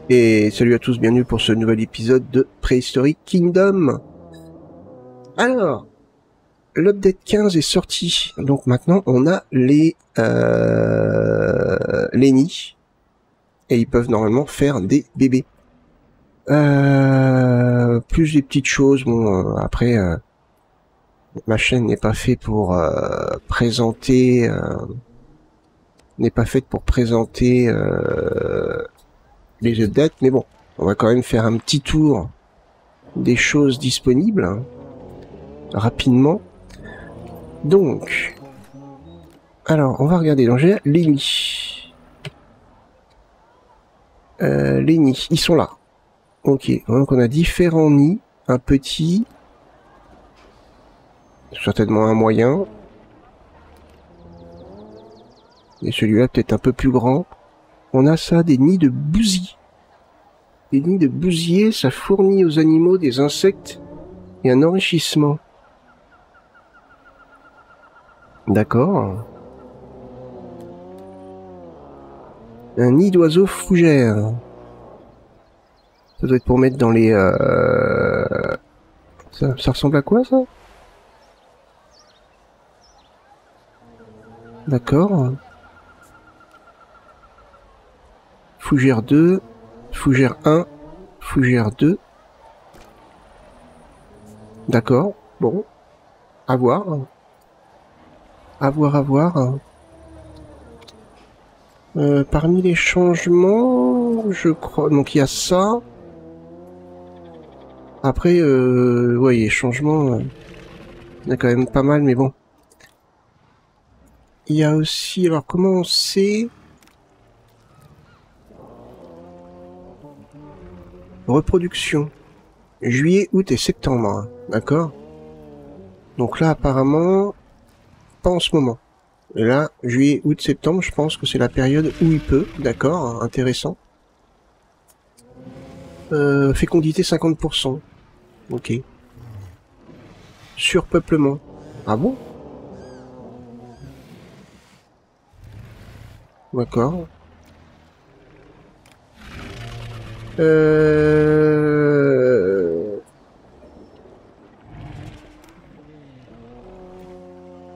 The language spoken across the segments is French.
Et salut à tous, bienvenue pour ce nouvel épisode de Prehistoric Kingdom. Alors, l'update 15 est sorti, donc maintenant on a les nids, et ils peuvent normalement faire des bébés. Plus des petites choses, bon après ma chaîne n'est pas faite pour présenter, les updates, mais bon, on va quand même faire un petit tour des choses disponibles hein, rapidement. Donc, alors on va regarder. Donc j'ai les nids. Les nids, ils sont là. Ok, donc on a différents nids. Un petit, certainement un moyen, et celui-là peut-être un peu plus grand. On a ça, des nids de bousiers. Les nids de bousiers, ça fournit aux animaux des insectes et un enrichissement. D'accord. Un nid d'oiseaux fougères. Ça doit être pour mettre dans les... Ça ressemble à quoi, ça? D'accord. Fougère 2, fougère 1, fougère 2. D'accord, bon. À voir. À voir, à voir. Parmi les changements, je crois... Donc il y a ça. Après, ouais, les changements... il y en a quand même pas mal, mais bon. Il y a aussi... Alors, comment on sait... Reproduction. Juillet, août et septembre. D'accord. Donc là, apparemment... Pas en ce moment. Et là, juillet, août, septembre, je pense que c'est la période où il peut. D'accord, intéressant. Fécondité 50%. Ok. Surpeuplement. Ah bon? D'accord.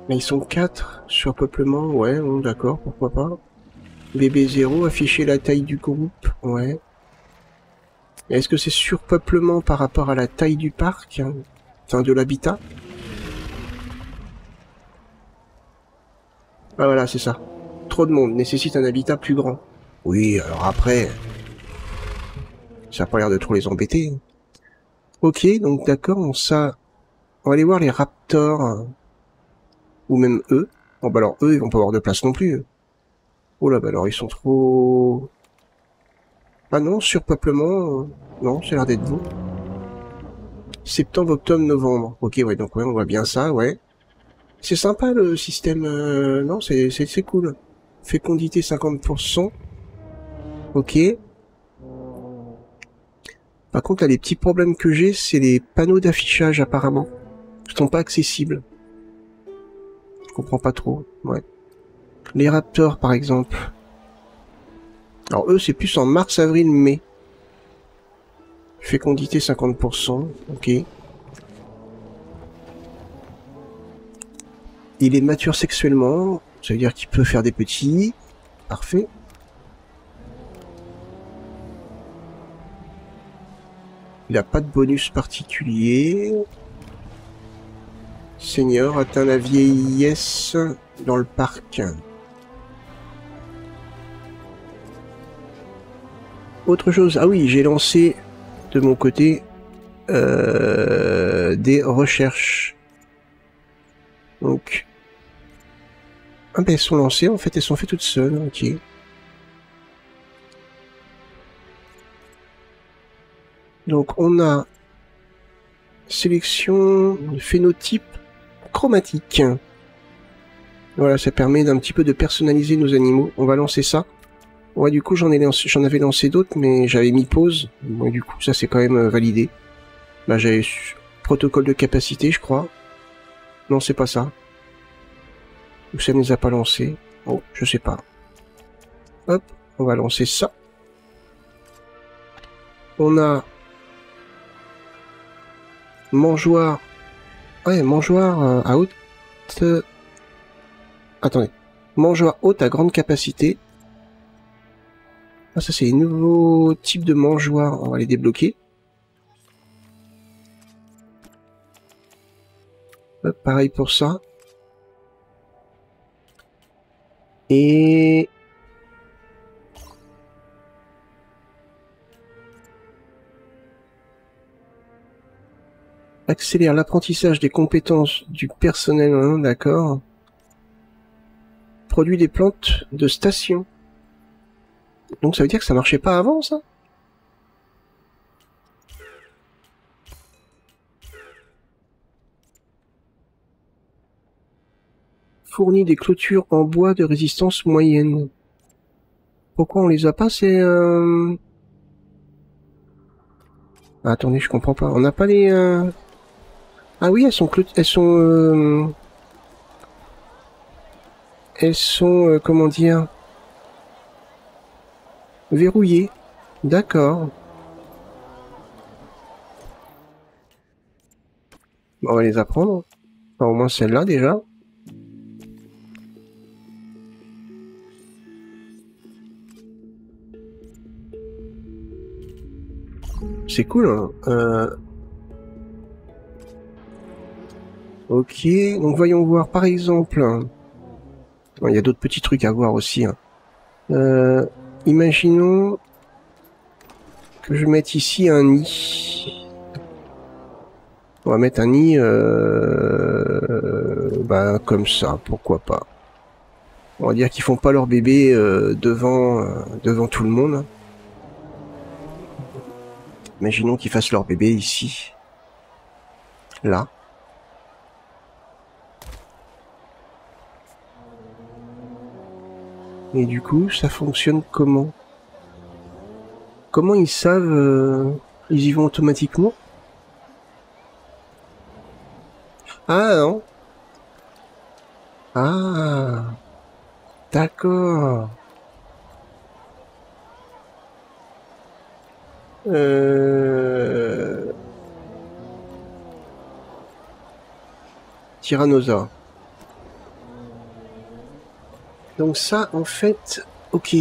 Mais ils sont 4. Surpeuplement, ouais, bon, d'accord, pourquoi pas. Bébé 0, afficher la taille du groupe, ouais. Est-ce que c'est surpeuplement par rapport à la taille du parc, hein, enfin de l'habitat? Ah voilà, c'est ça. Trop de monde nécessite un habitat plus grand. Oui, alors après, ça a pas l'air de trop les embêter. Ok, donc d'accord, on va aller voir les raptors, hein. Ou même eux. Bon bah alors eux, ils vont pas avoir de place non plus. Oh là, bah alors ils sont trop... Ah non, surpeuplement, non, ça a l'air d'être bon. Septembre, octobre, novembre. Ok, ouais, donc ouais, on voit bien ça, ouais. C'est sympa le système, non, c'est cool. Fécondité 50%. Ok. Par contre, là, les petits problèmes que j'ai, c'est les panneaux d'affichage, apparemment. Ils sont pas accessibles. Je comprends pas trop, ouais. Les raptors, par exemple. Alors eux, c'est plus en mars, avril, mai. Fécondité 50%, ok. Il est mature sexuellement, ça veut dire qu'il peut faire des petits. Parfait. Il n'a pas de bonus particulier. Seigneur atteint la vieillesse dans le parc. Autre chose, ah oui, j'ai lancé de mon côté des recherches. Donc, ah ben elles sont lancées, en fait, elles sont faites toutes seules, ok. Donc on a sélection phénotype chromatique. Voilà, ça permet d'un petit peu de personnaliser nos animaux. On va lancer ça. Ouais, du coup, j'en avais lancé d'autres, mais j'avais mis pause. Ouais, du coup, ça c'est quand même validé. Là, j'avais protocole de capacité, je crois. Non, c'est pas ça. Ou ça ne les a pas lancés. Oh, je sais pas. Hop, on va lancer ça. On a mangeoire. Ouais, mangeoire à haute... Attendez. Mangeoire haute à grande capacité. Ah, ça, c'est les nouveaux types de mangeoires. On va les débloquer. Hop, pareil pour ça. Et... accélère l'apprentissage des compétences du personnel, hein, d'accord. Produit des plantes de station. Donc ça veut dire que ça marchait pas avant, ça? Fournit des clôtures en bois de résistance moyenne. Pourquoi on les a pas, c'est... Ah, attendez, je comprends pas. On n'a pas les... Ah oui, elles sont... Elles sont... comment dire... verrouillées. D'accord. On va les apprendre. Enfin, au moins celle-là, déjà. C'est cool, hein. Ok, donc voyons voir, par exemple... Il y a d'autres petits trucs à voir aussi. Hein. Imaginons que je mette ici un nid. On va mettre un nid comme ça, pourquoi pas. On va dire qu'ils font pas leur bébé devant tout le monde. Imaginons qu'ils fassent leur bébé ici. Là. Et du coup, ça fonctionne comment? Comment ils savent ils y vont automatiquement? Ah non. Ah. D'accord. Tyrannosaure. Donc ça, en fait, ok.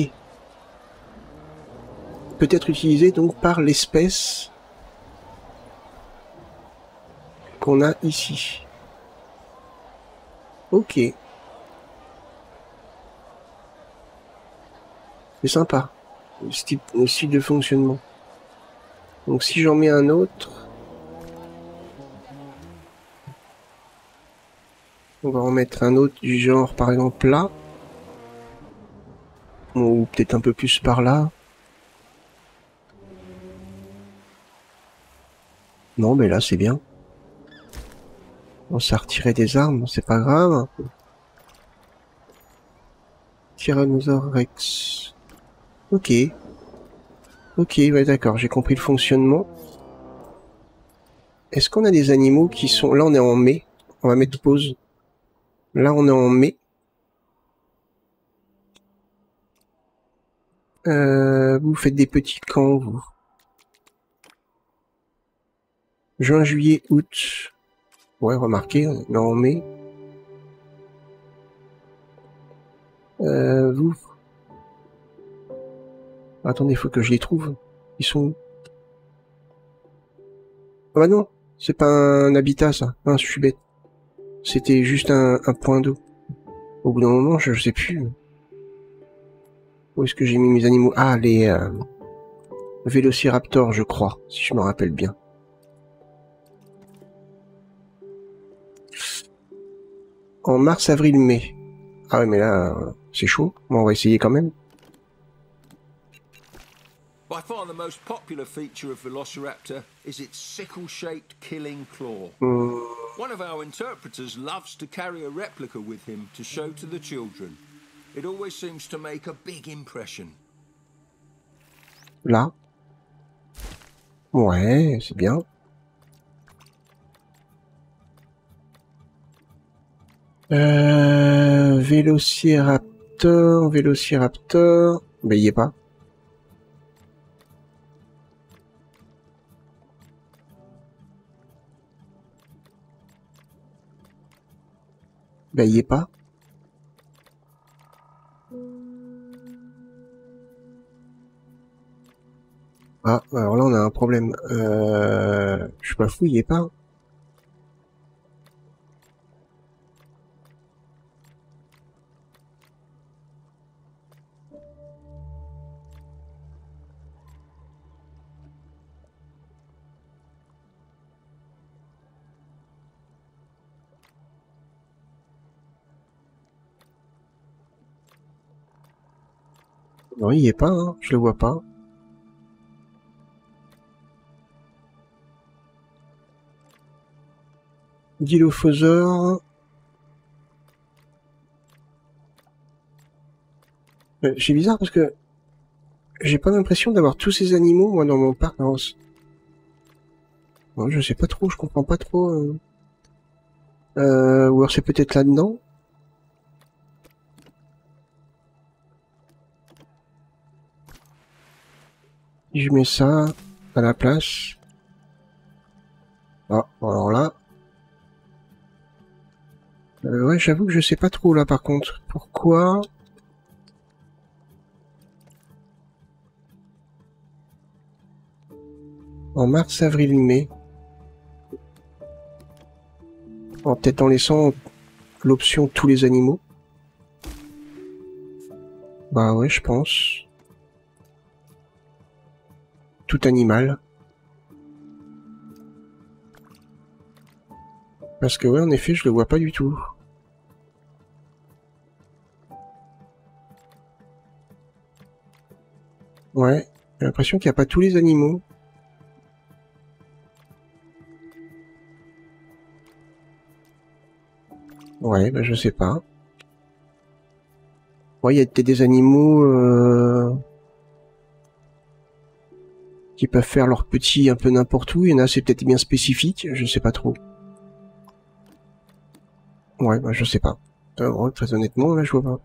Peut être utilisé donc par l'espèce qu'on a ici. Ok. C'est sympa, le style de fonctionnement. Donc si j'en mets un autre... On va en mettre un autre du genre, par exemple, là. Ou peut-être un peu plus par là. Non, mais là, c'est bien. On s'est retiré des armes, c'est pas grave. Tyrannosaure Rex. Ok. Ok, ouais, d'accord, j'ai compris le fonctionnement. Est-ce qu'on a des animaux qui sont... Là, on est en mai. On va mettre pause. Là, on est en mai. Vous faites des petits camps, vous. Juin, juillet, août. Ouais, remarquez, on est en mai. Vous. Attendez, il faut que je les trouve. Ils sont où? Ah bah non, c'est pas un habitat, ça. Ah, je suis bête. C'était juste un point d'eau. Au bout d'un moment, je sais plus. Où est-ce que j'ai mis mes animaux? Ah, les vélociraptors, je crois, si je me rappelle bien. En mars, avril, mai. Ah ouais, mais là, c'est chaud. Bon, on va essayer quand même. By far the most popular feature of Velociraptor is its sickle-shaped killing claw. One of our interpreters loves to carry a replica with him to show to the children. It always seems to make a big impression. Là. Ouais, c'est bien. Vélociraptor. Ben, il y est pas. Bah, il y est pas. Ah, alors là, on a un problème. Je suis pas fou, il y est pas. Non, il y est pas, hein. Je le vois pas. Dilophosaure. C'est bizarre parce que j'ai pas l'impression d'avoir tous ces animaux, moi, dans mon parc. Non, je sais pas trop, je comprends pas trop. Ou alors c'est peut-être là-dedans. Je mets ça à la place. Ah, alors là. Ouais, j'avoue que je sais pas trop là par contre. Pourquoi? En mars, avril, mai. Peut-être en laissant l'option tous les animaux. Bah ouais, je pense. Tout animal. Parce que ouais, en effet, je le vois pas du tout. Ouais, j'ai l'impression qu'il n'y a pas tous les animaux. Ouais, bah je sais pas. Ouais, il y a peut-être des animaux qui peuvent faire leurs petits un peu n'importe où. Il y en a, c'est peut-être bien spécifique, je sais pas trop. Ouais, bah je sais pas. Très honnêtement, là, je vois pas.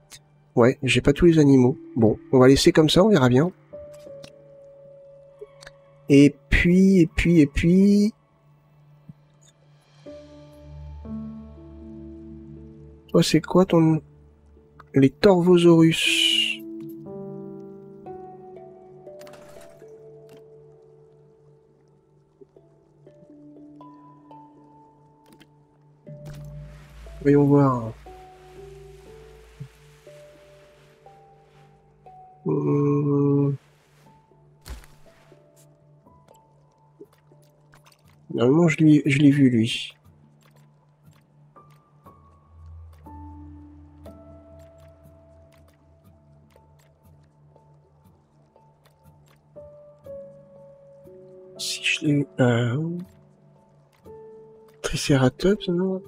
Ouais, j'ai pas tous les animaux. Bon, on va laisser comme ça, on verra bien. Et puis... Toi, c'est quoi ton... Les Torvosaurus. Voyons voir. Normalement, je l'ai vu, lui. Si je l'ai... Triceratops, non?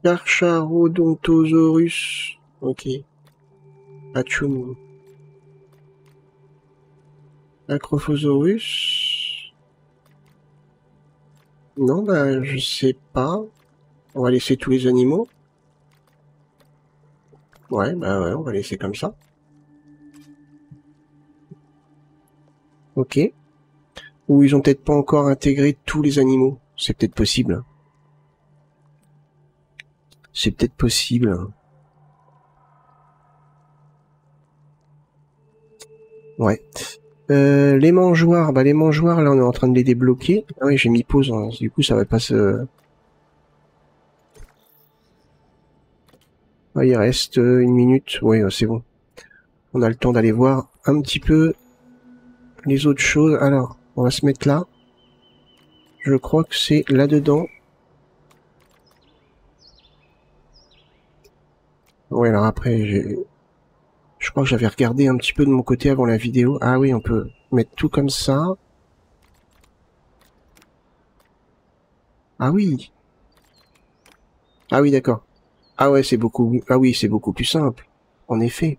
Carcharodontosaurus. Ok. Achum. Acrophosaurus. Non, bah, je sais pas. On va laisser tous les animaux. Ouais, bah ouais, on va laisser comme ça. Ok. Ou ils ont peut-être pas encore intégré tous les animaux. C'est peut-être possible. C'est peut-être possible. Ouais. Les mangeoires, bah les mangeoires, là on est en train de les débloquer. Ah oui, j'ai mis pause, hein. Du coup ça va pas se... Ah, il reste une minute, oui c'est bon. On a le temps d'aller voir un petit peu les autres choses. Alors, on va se mettre là. Je crois que c'est là-dedans. Ouais, alors après, je crois que j'avais regardé un petit peu de mon côté avant la vidéo. Ah oui, on peut mettre tout comme ça. Ah oui. Ah oui, d'accord. Ah ouais, c'est beaucoup... Ah oui, c'est beaucoup plus simple. En effet.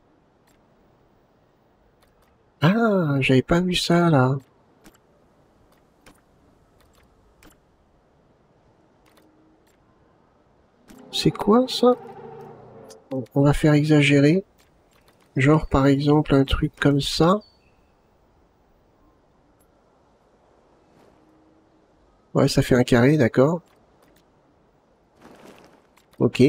Ah, j'avais pas vu ça, là. C'est quoi, ça? on va faire exagérer. Genre, par exemple, un truc comme ça. Ouais, ça fait un carré, d'accord. Ok.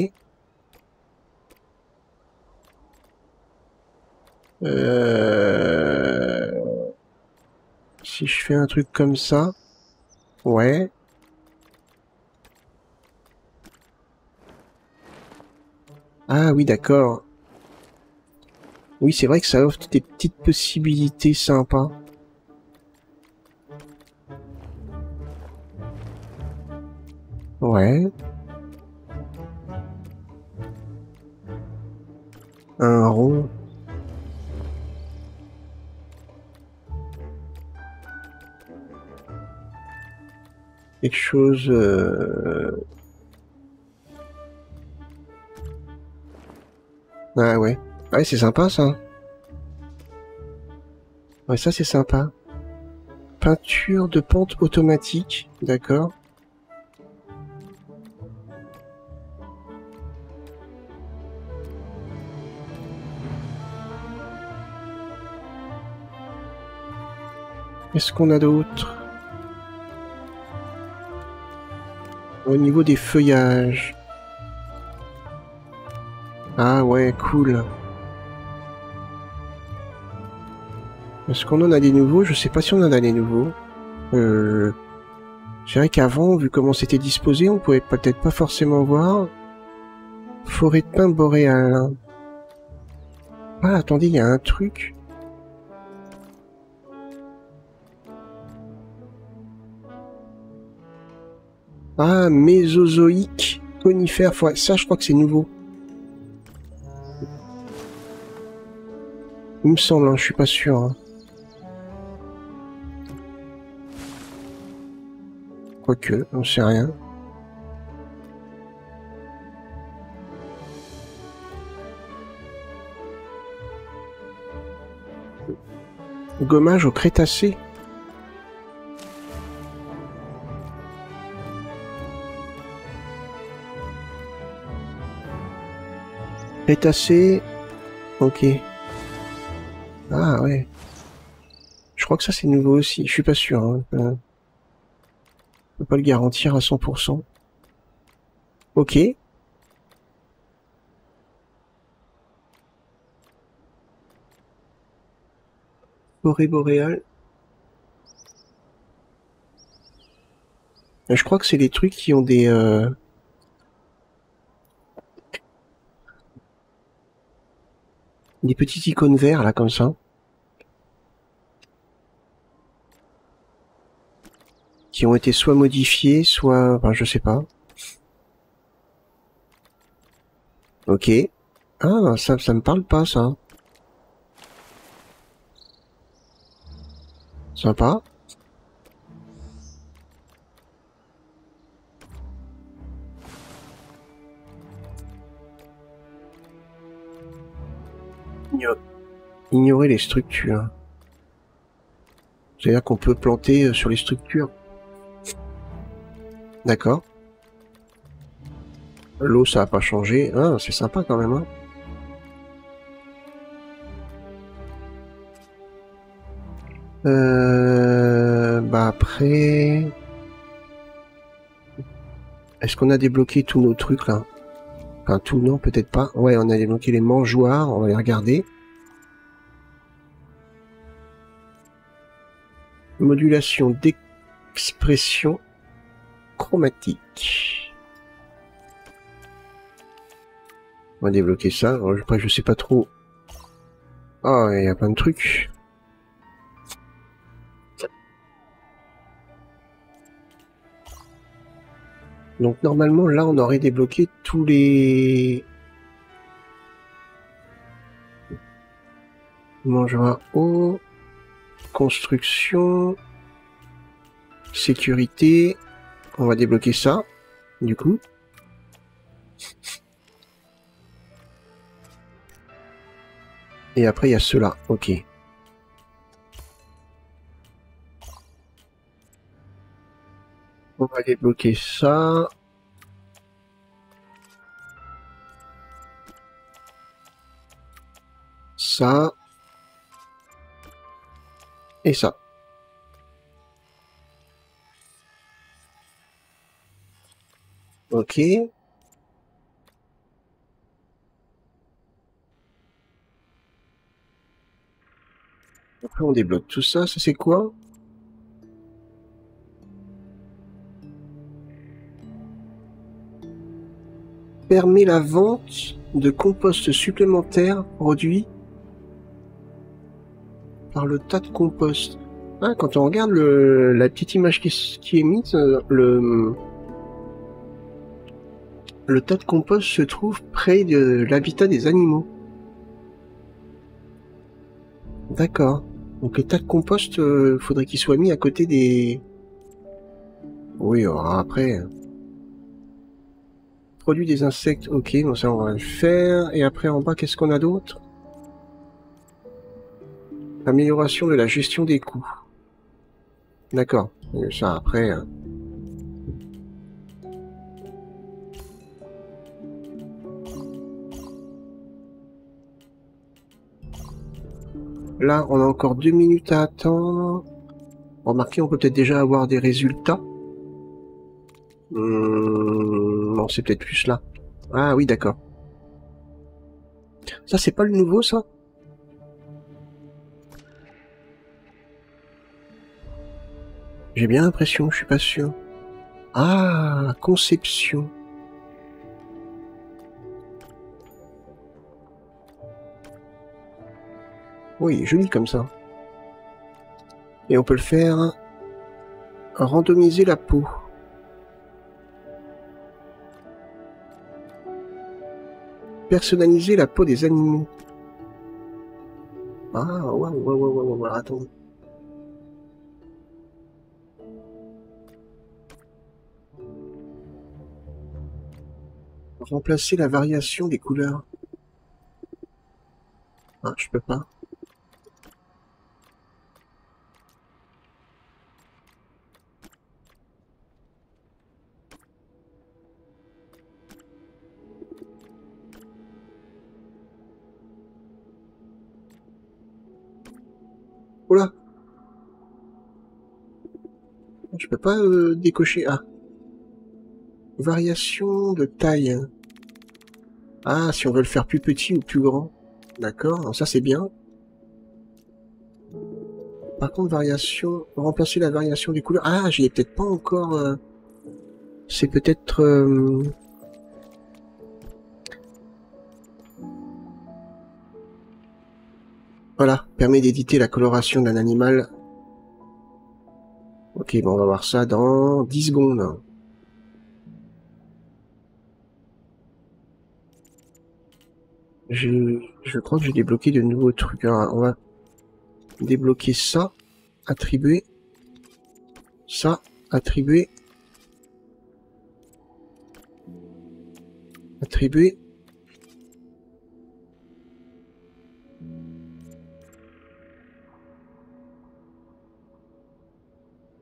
Si je fais un truc comme ça. Ouais. Ah oui, d'accord. Oui, c'est vrai que ça offre des petites possibilités sympas. Ouais. Un rond. Quelque chose... Ah ouais. Ouais, c'est sympa ça. Ouais, ça c'est sympa. Peinture de pente automatique, d'accord. Qu'est-ce qu'on a d'autre? Au niveau des feuillages. Ah ouais, cool. Est-ce qu'on en a des nouveaux? Je sais pas si on en a des nouveaux. C'est vrai qu'avant, vu comment c'était disposé, on pouvait peut-être pas forcément voir. Forêt de pin boréal. Ah, attendez, il y a un truc. Ah, mésozoïque, conifère, ça je crois que c'est nouveau. Il me semble, hein, je suis pas sûr. Hein. Quoique, on sait rien. Gommage au Crétacé. Crétacé. Ok. Ah ouais. Je crois que ça c'est nouveau aussi. Je suis pas sûr. Hein. Je peux pas le garantir à 100%. Ok. Forêt boréale. Je crois que c'est des trucs qui ont des petites icônes vertes là comme ça. Qui ont été soit modifiées, soit... Enfin, je sais pas. Ok. Ah, ça me parle pas, ça. Sympa. Ignorer les structures. C'est-à-dire qu'on peut planter sur les structures. D'accord. L'eau, ça a pas changé. Ah, c'est sympa quand même, hein. Bah après... Est-ce qu'on a débloqué tous nos trucs, là? Enfin, tout, non, peut-être pas. Ouais, on a débloqué les mangeoires, on va les regarder. Modulation d'expression chromatique. On va débloquer ça. Après, je sais pas trop. Ah, il y a plein de trucs. Donc normalement, là, on aurait débloqué tous les... Mangeoire eau, construction, sécurité. On va débloquer ça, du coup. Et après, il y a ceux-là. Ok. On va débloquer ça. ça. Et ça. Ok. Après on débloque tout ça. Ça c'est quoi? Permet la vente de compost supplémentaire produit par le tas de compost. Ah, quand on regarde la petite image qui est mise, le tas de compost se trouve près de l'habitat des animaux. D'accord. Donc le tas de compost, faudrait qu'il soit mis à côté des... Oui, alors après... Produit des insectes, ok, bon ça on va le faire. Et après en bas, qu'est-ce qu'on a d'autre? Amélioration de la gestion des coûts. D'accord. Ça après... Là, on a encore 2 minutes à attendre. Remarquez, on peut peut-être déjà avoir des résultats. Non, c'est peut-être plus là. Ah oui, d'accord. Ça, c'est pas le nouveau, ça? J'ai bien l'impression, je suis pas sûr. Ah, conception. Oui, joli comme ça. Et on peut le faire... Randomiser la peau. Personnaliser la peau des animaux. Ah, waouh, attends. Remplacer la variation des couleurs. Ah, je peux pas. Oula. Je peux pas décocher. Ah. Variation de taille. Ah, si on veut le faire plus petit ou plus grand. D'accord, ça c'est bien. Par contre, variation... Remplacer la variation des couleurs. Ah, j'y ai peut-être pas encore... C'est peut-être... Voilà, permet d'éditer la coloration d'un animal. Ok, bon, on va voir ça dans 10 secondes. Je crois que j'ai débloqué de nouveaux trucs. Alors, on va débloquer ça. Attribuer. Ça. Attribuer. Attribuer.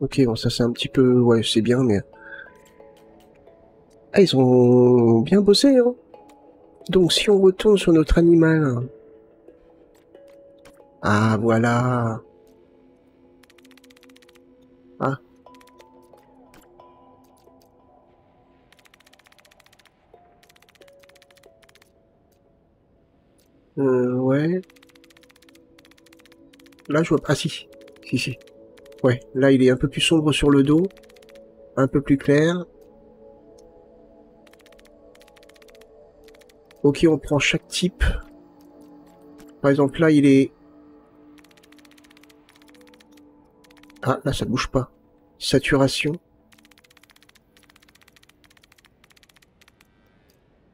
Ok, bon, ça c'est un petit peu... Ouais, c'est bien, mais... Ah, ils ont bien bossé, hein. Donc, si on retourne sur notre animal... Ah, voilà. Ah. Ouais. Là, je vois... Ah, si. Si. Ouais, là, il est un peu plus sombre sur le dos. Un peu plus clair. Ok, on prend chaque type. Par exemple, là, il est... Ah, là, ça bouge pas. Saturation.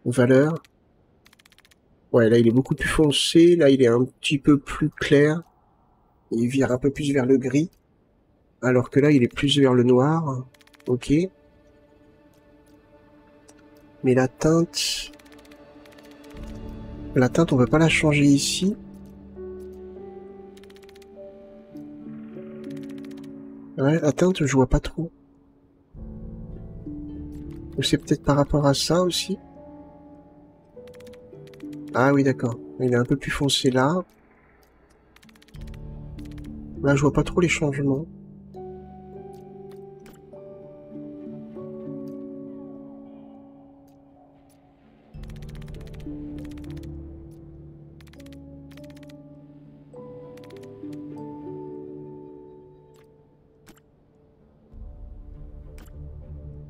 Valeur. Ouais, là, il est beaucoup plus foncé. Là, il est un petit peu plus clair. Il vire un peu plus vers le gris. Alors que là, il est plus vers le noir. Ok. Mais la teinte... La teinte, on peut pas la changer ici. Ouais, la teinte, je vois pas trop. C'est peut-être par rapport à ça aussi. Ah oui, d'accord. Il est un peu plus foncé là. Là, je vois pas trop les changements.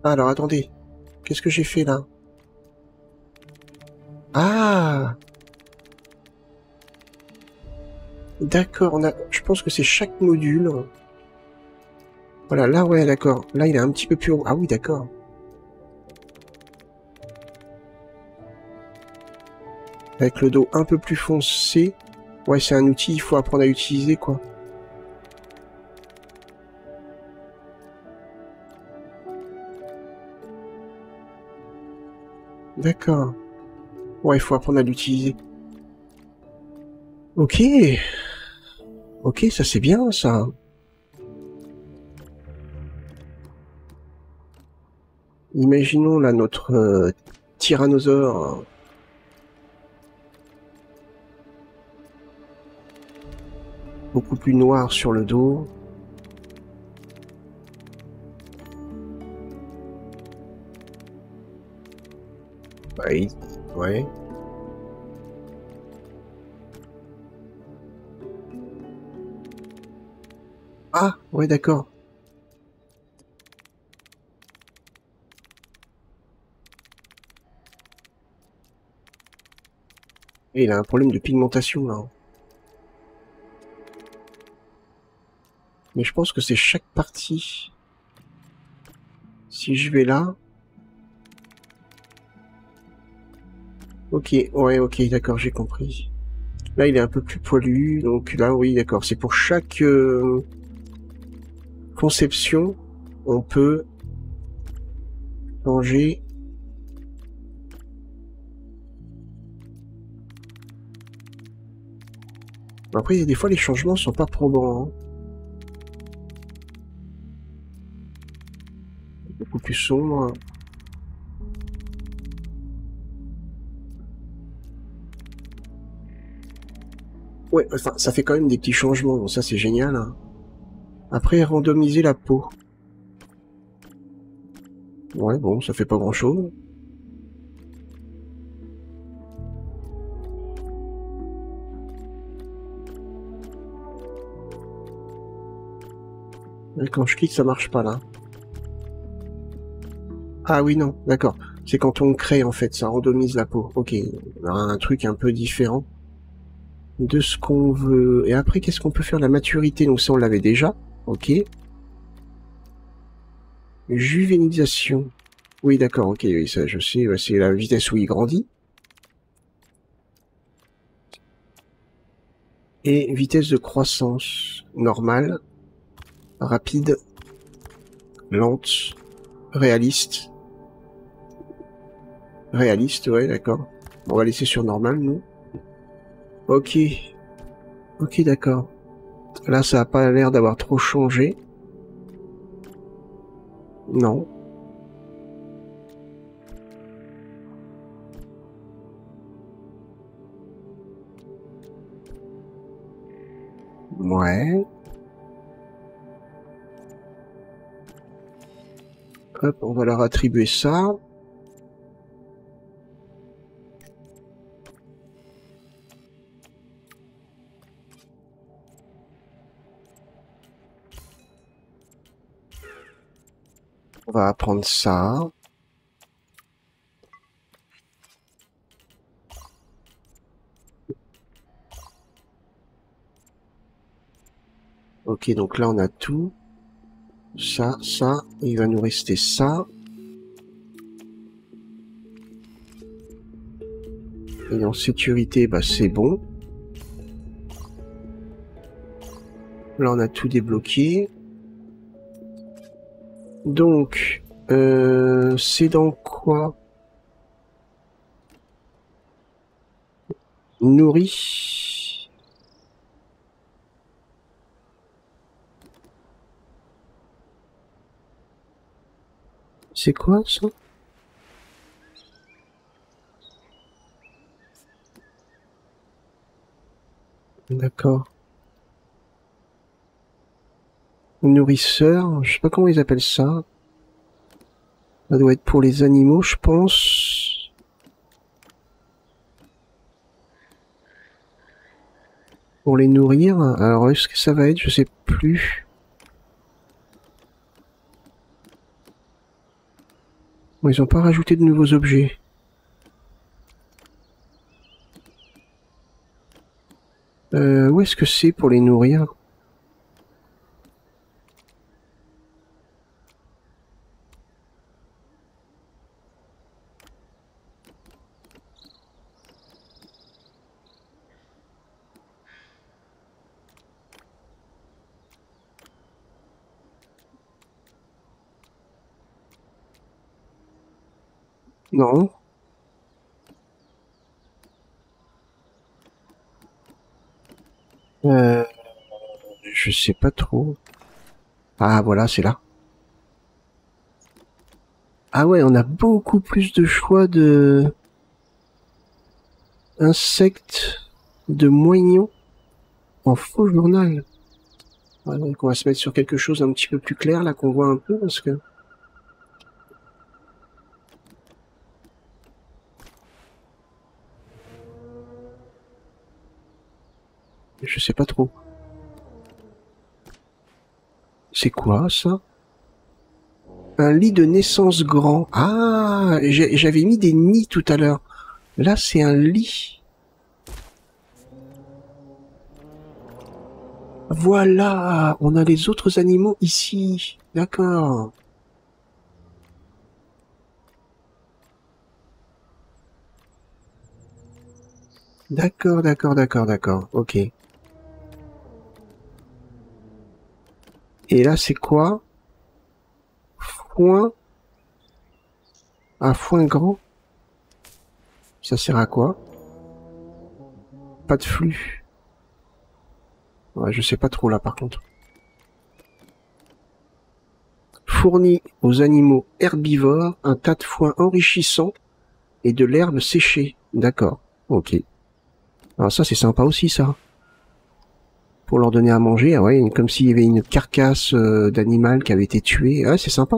Ah, alors, attendez. Qu'est-ce que j'ai fait, là? Ah! D'accord, je pense que c'est chaque module. Voilà, là, ouais, d'accord. Là, il est un petit peu plus haut. Ah oui, d'accord. Avec le dos un peu plus foncé. Ouais, c'est un outil, il faut apprendre à utiliser, quoi. D'accord. Ouais, il faut apprendre à l'utiliser. Ok. Ok, ça c'est bien, ça. Imaginons, là, notre tyrannosaure. Beaucoup plus noir sur le dos. Ouais. Ouais. Ah, ouais, d'accord. Et il a un problème de pigmentation, là. Mais je pense que c'est chaque partie. Si je vais là... Ok, ouais, ok, d'accord, j'ai compris. Là, il est un peu plus poilu, donc là, oui, d'accord. C'est pour chaque conception, on peut changer. Après, des fois, les changements sont pas probants. Hein. Beaucoup plus sombre. Ouais, enfin, ça fait quand même des petits changements, donc ça, c'est génial. Hein. Après, randomiser la peau. Ouais, bon, ça fait pas grand-chose. Et quand je clique, ça marche pas, là. Ah oui, non, d'accord. C'est quand on crée, en fait, ça randomise la peau. Ok, on a un truc un peu différent de ce qu'on veut. Et après, qu'est-ce qu'on peut faire? La maturité, donc ça, on l'avait déjà. Ok. Juvénisation. Oui, d'accord, ok, oui, ça, je sais, c'est la vitesse où il grandit. Et vitesse de croissance normale, rapide, lente, réaliste. Réaliste, ouais, d'accord. On va laisser sur normal, nous. Ok. Ok, d'accord. Là, ça a pas l'air d'avoir trop changé. Non. Ouais. Hop, on va leur attribuer ça. On va apprendre ça. Ok, donc là, on a tout. Ça, ça. Il va nous rester ça. Et en sécurité, bah c'est bon. Là, on a tout débloqué. Donc, c'est dans quoi? Nourri. C'est quoi, ça? D'accord. Nourrisseur, je sais pas comment ils appellent ça. Ça doit être pour les animaux, je pense. Pour les nourrir. Alors, est-ce que ça va être? Je sais plus. Bon, ils ont pas rajouté de nouveaux objets. Où est-ce que c'est pour les nourrir? Non. Je sais pas trop. Ah, voilà, c'est là. Ah ouais, on a beaucoup plus de choix de insectes, de moignons en faux journal. Ouais, donc on va se mettre sur quelque chose d'un petit peu plus clair là qu'on voit un peu parce que je sais pas trop. C'est quoi ça? Un lit de naissance grand. Ah, j'avais mis des nids tout à l'heure. Là, c'est un lit. Voilà, on a les autres animaux ici. D'accord. D'accord, d'accord, d'accord, d'accord. Ok. Et là, c'est quoi? Foin. Un foin grand. Ça sert à quoi? Pas de flux. Ouais, je sais pas trop là par contre. Fournit aux animaux herbivores un tas de foin enrichissant et de l'herbe séchée. D'accord. Ok. Alors ça, c'est sympa aussi, ça. Pour leur donner à manger, ah ouais, comme s'il y avait une carcasse d'animal qui avait été tué. Ah, c'est sympa.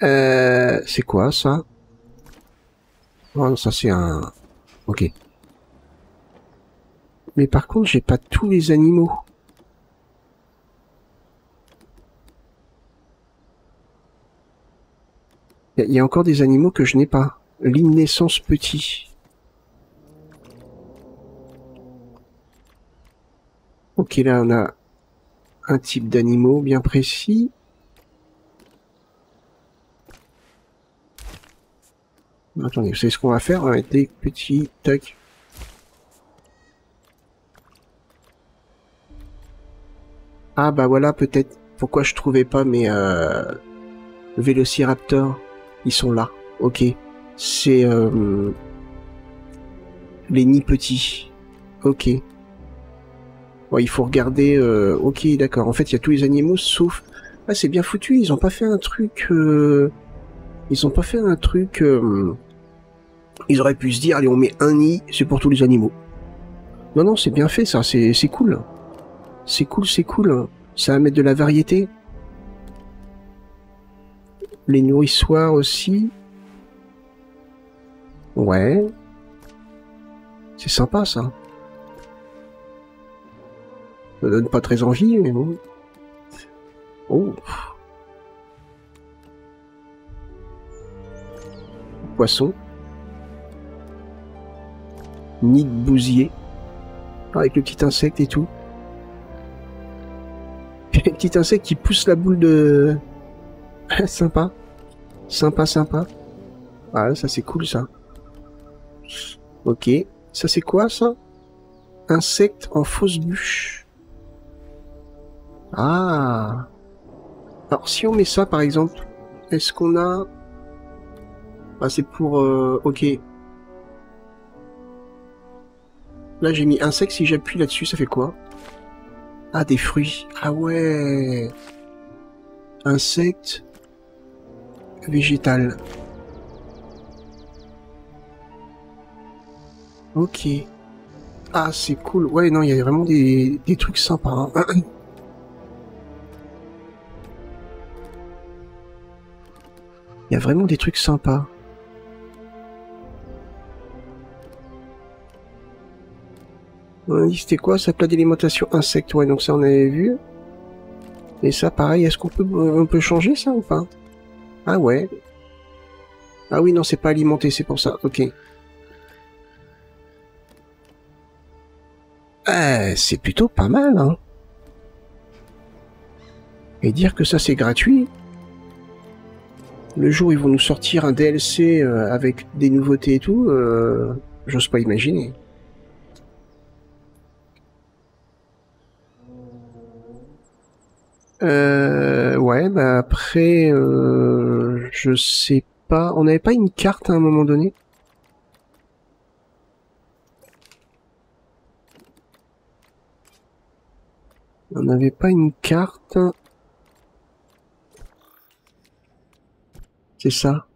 C'est quoi, ça? Oh, non, ça, c'est un... Ok. Mais par contre, j'ai pas tous les animaux. Il y a encore des animaux que je n'ai pas. Ligne naissance petit. Ok, là, on a un type d'animaux bien précis. Attendez, vous savez ce qu'on va faire? On va mettre des petits... Tac. Ah, bah voilà, peut-être pourquoi je trouvais pas mes vélociraptors. Ils sont là. Ok. C'est les nids petits. Ok. Bon, il faut regarder... ok, d'accord. En fait, il y a tous les animaux sauf... Ah, c'est bien foutu. Ils ont pas fait un truc... Ils ont pas fait un truc... Ils auraient pu se dire, allez, on met un nid, c'est pour tous les animaux. Non, non, c'est bien fait, ça. C'est cool. C'est cool, c'est cool. Ça va mettre de la variété. Les nourrissoirs aussi. Ouais. C'est sympa, ça. Ça donne pas très envie, mais bon. Oh. Poisson. Nid de bousier. Avec le petit insecte et tout. Le petit insecte qui pousse la boule de... Sympa. Sympa, sympa. Ah, ça c'est cool, ça. Ok. Ça c'est quoi, ça? Insecte en fausse bûche. Ah. Alors, si on met ça, par exemple, est-ce qu'on a... Ah, c'est pour... ok. Là, j'ai mis insecte. Si j'appuie là-dessus, ça fait quoi? Ah, des fruits. Ah ouais. Insecte. Végétal. Ok. Ah, c'est cool. Ouais, non, il y a vraiment des trucs sympas. Hein. Il y a vraiment des trucs sympas. On a dit c'était quoi ça, plat d'alimentation insectes, ouais, donc ça on avait vu. Et ça pareil, est-ce qu'on peut changer ça ou pas? Ah ouais. Ah oui non, c'est pas alimenté, c'est pour ça, ok. C'est plutôt pas mal, hein. Et dire que ça c'est gratuit. Le jour où ils vont nous sortir un DLC avec des nouveautés et tout, j'ose pas imaginer. Ouais, bah après, je sais pas. On n'avait pas une carte à un moment donné? On n'avait pas une carte. C'est ça.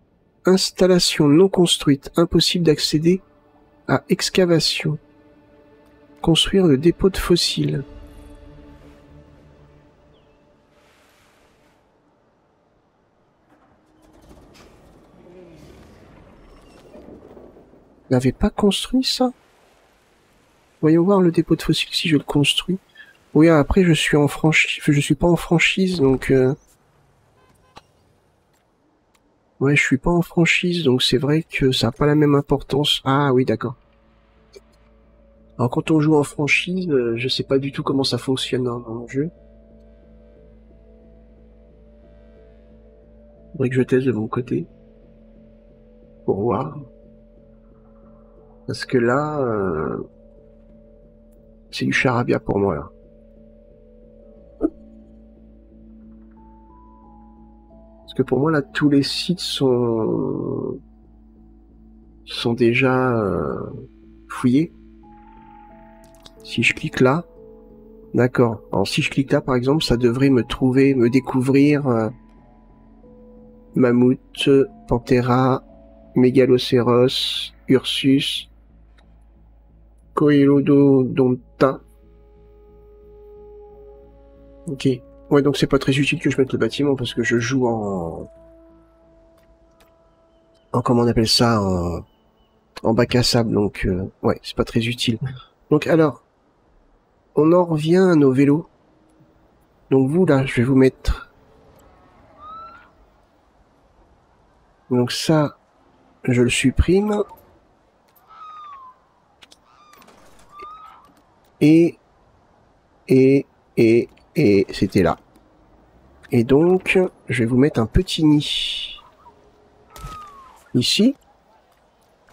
Installation non construite. Impossible d'accéder à excavation. Construire le dépôt de fossiles. On n'avait pas construit ça? Voyons voir le dépôt de fossiles si je le construis. Oui, après je suis en franchise, je suis pas en franchise, donc ouais, je suis pas en franchise, donc c'est vrai que ça a pas la même importance. Ah oui, d'accord. Alors quand on joue en franchise, je sais pas du tout comment ça fonctionne dans le jeu. Faudrait que je teste de mon côté pour voir. Parce que là, c'est du charabia pour moi là. Parce que pour moi là, tous les sites sont déjà fouillés. Si je clique là, d'accord. Alors si je clique là par exemple, ça devrait me découvrir Mammouth, Panthera, Mégalocéros, Ursus, Coelodonta. Ok. Ouais, donc c'est pas très utile que je mette le bâtiment parce que je joue en comment on appelle ça, en bac à sable, donc ouais, c'est pas très utile. Donc alors, on en revient à nos vélos. Donc vous là, je vais vous mettre. Donc ça, je le supprime. Et c'était là. Et donc, je vais vous mettre un petit nid. Ici.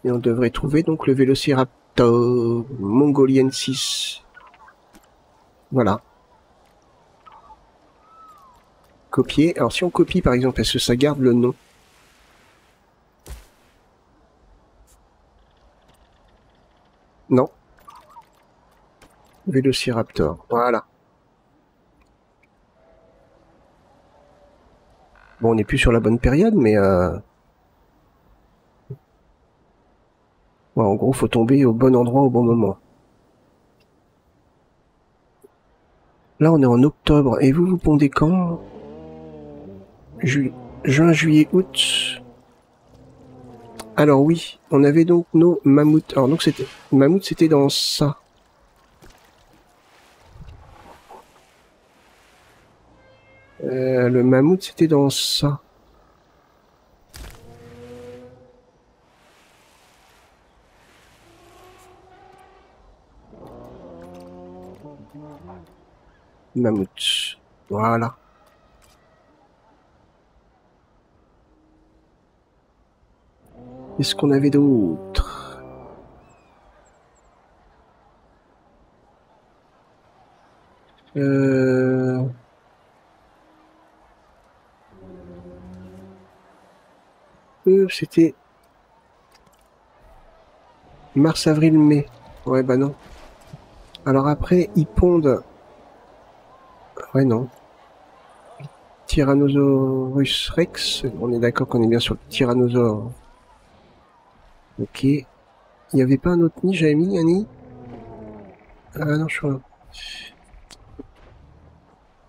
Et on devrait trouver donc le Vélociraptor mongoliensis. Voilà. Copier. Alors si on copie par exemple, est-ce que ça garde le nom? Non. Vélociraptor. Voilà. Bon, on n'est plus sur la bonne période, mais ouais, en gros, faut tomber au bon endroit au bon moment. Là, on est en octobre. Et vous pondez quand? Juin, juillet, août. Alors oui, on avait donc nos mammouths. Alors donc c'était mammouth, c'était dans ça. Le mammouth, c'était dans ça. Mammouth. Voilà. Qu'est-ce qu'on avait d'autre? C'était mars, avril, mai. Ouais, bah non. Alors après, ils pondent. Ouais, non. Tyrannosaurus Rex. On est d'accord qu'on est bien sur le tyrannosaure. Ok. Il n'y avait pas un autre nid, j'avais mis un nid? Ah non, je crois.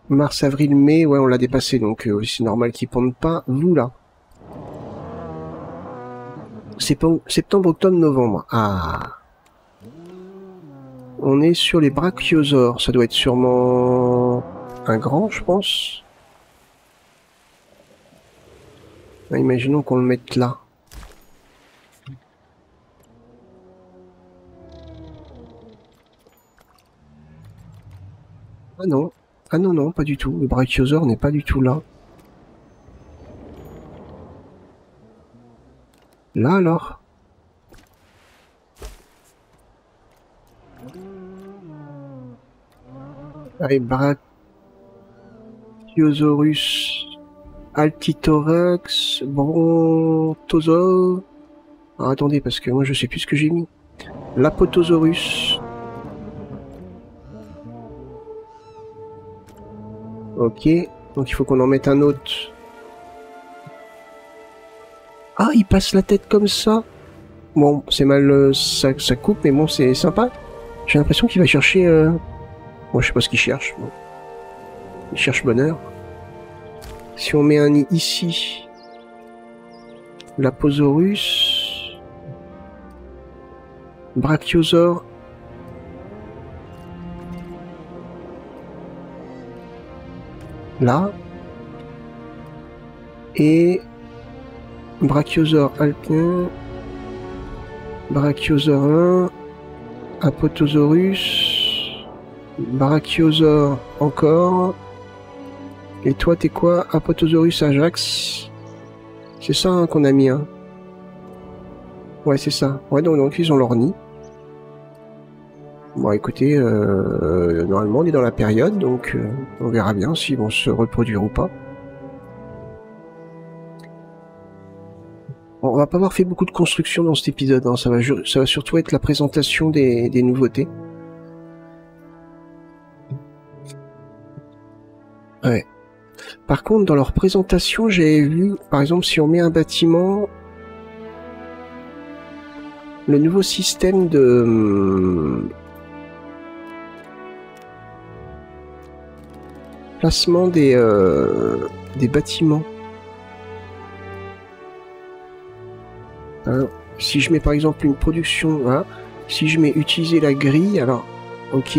Mars, avril, mai, ouais, on l'a dépassé, donc c'est normal qu'ils pondent pas. Vous, là. septembre, octobre, novembre. Ah. On est sur les brachiosaures. Ça doit être sûrement un grand, je pense. Ah, imaginons qu'on le mette là. Ah non. Ah non, non, pas du tout. Le brachiosaure n'est pas du tout là. Là alors? Allez, Brachiosaurus altithorax, brontosaure. Ah, attendez, parce que moi je sais plus ce que j'ai mis. L'Apatosaurus. Ok, donc il faut qu'on en mette un autre. Ah, il passe la tête comme ça. Bon, c'est mal, ça coupe, mais bon, c'est sympa. J'ai l'impression qu'il va chercher... Bon, je sais pas ce qu'il cherche. Bon. Il cherche bonheur. Si on met un nid ici... L'Aposaurus... Brachiosaure... Là... Et... Brachiosaure alpin... Brachiosaure 1... Apatosaurus... Brachiosaure encore... Et toi, t'es quoi? Apatosaurus ajax. C'est ça hein, qu'on a mis, hein. Ouais, c'est ça. Ouais, donc ils ont leur nid. Bon, écoutez, normalement, on est dans la période, donc on verra bien s'ils vont se reproduire ou pas. Bon, on va pas avoir fait beaucoup de construction dans cet épisode, hein. Ça va surtout être la présentation des nouveautés. Ouais. Par contre, dans leur présentation, j'avais vu, par exemple, si on met un bâtiment, le nouveau système de placement des bâtiments. Hein, si je mets par exemple une production, voilà, si je mets utiliser la grille, alors, ok.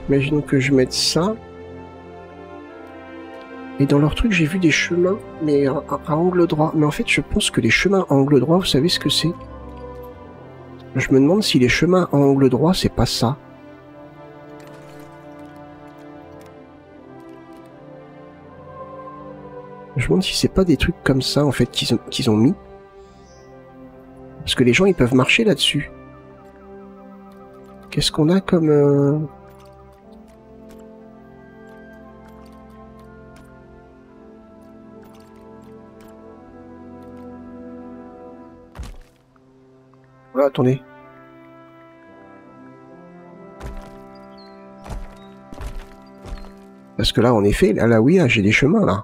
Imaginons que je mette ça. Et dans leur truc, j'ai vu des chemins, mais à angle droit. Mais en fait, je pense que les chemins à angle droit, vous savez ce que c'est? Je me demande si les chemins à angle droit, c'est pas ça. Je me demande si c'est pas des trucs comme ça, en fait, qu'ils ont mis. Parce que les gens, ils peuvent marcher là-dessus. Qu'est-ce qu'on a comme... Ah, attendez. Parce que là, en effet, là oui, là, j'ai des chemins, là.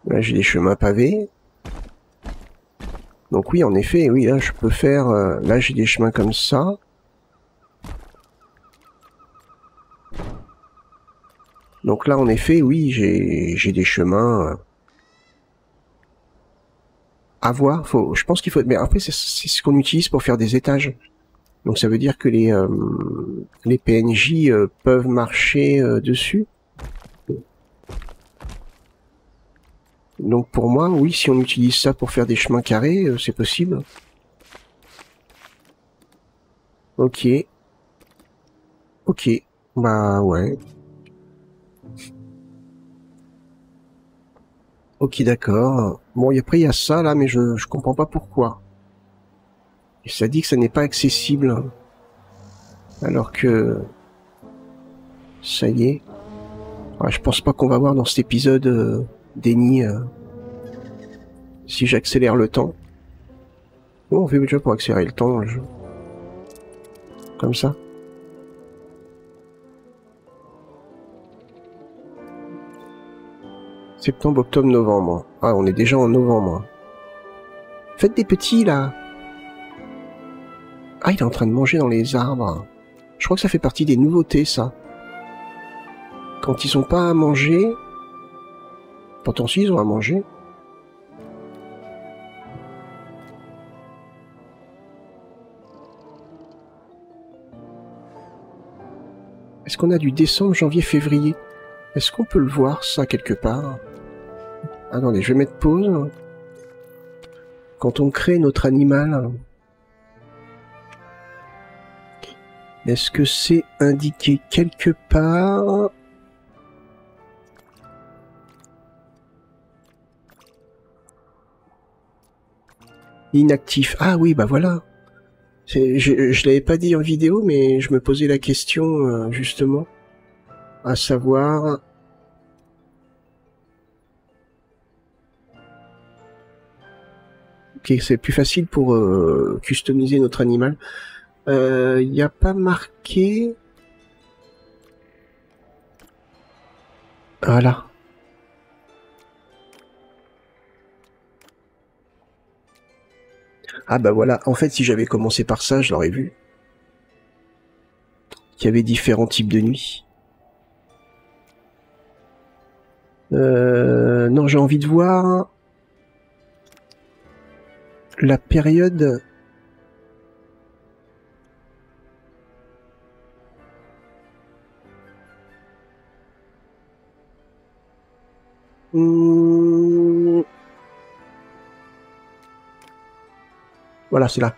Là, j'ai des chemins pavés. Donc oui, en effet, oui, là, je peux faire... là, j'ai des chemins comme ça. Donc là, en effet, oui, j'ai des chemins... à voir, je pense qu'il faut... Mais après, c'est ce qu'on utilise pour faire des étages. Donc ça veut dire que les PNJ peuvent marcher dessus. Donc pour moi, oui, si on utilise ça pour faire des chemins carrés, c'est possible. Ok. Ok. Bah ouais. Ok, d'accord. Bon, et après, il y a ça, là, mais je comprends pas pourquoi. Et ça dit que ça n'est pas accessible. Alors que... Ça y est. Ouais, je pense pas qu'on va voir dans cet épisode des nids... si j'accélère le temps. Bon, on fait déjà pour accélérer le temps dans le jeu. Comme ça. Septembre, octobre, novembre. Ah, on est déjà en novembre. Faites des petits, là. Ah, il est en train de manger dans les arbres. Je crois que ça fait partie des nouveautés, ça. Quand ils ont pas à manger... Pourtant si, ils ont à manger. Est-ce qu'on a du décembre, janvier, février? Est-ce qu'on peut le voir, ça, quelque part? Attendez, je vais mettre pause. Quand on crée notre animal, est-ce que c'est indiqué quelque part? Inactif. Ah oui, bah voilà. Je l'avais pas dit en vidéo, mais je me posais la question, justement, à savoir... Ok, c'est plus facile pour customiser notre animal. Il n'y a pas marqué... Voilà. Ah bah voilà, en fait si j'avais commencé par ça, je l'aurais vu. Qu'il y avait différents types de nuits. Non, j'ai envie de voir la période... Voilà, c'est là.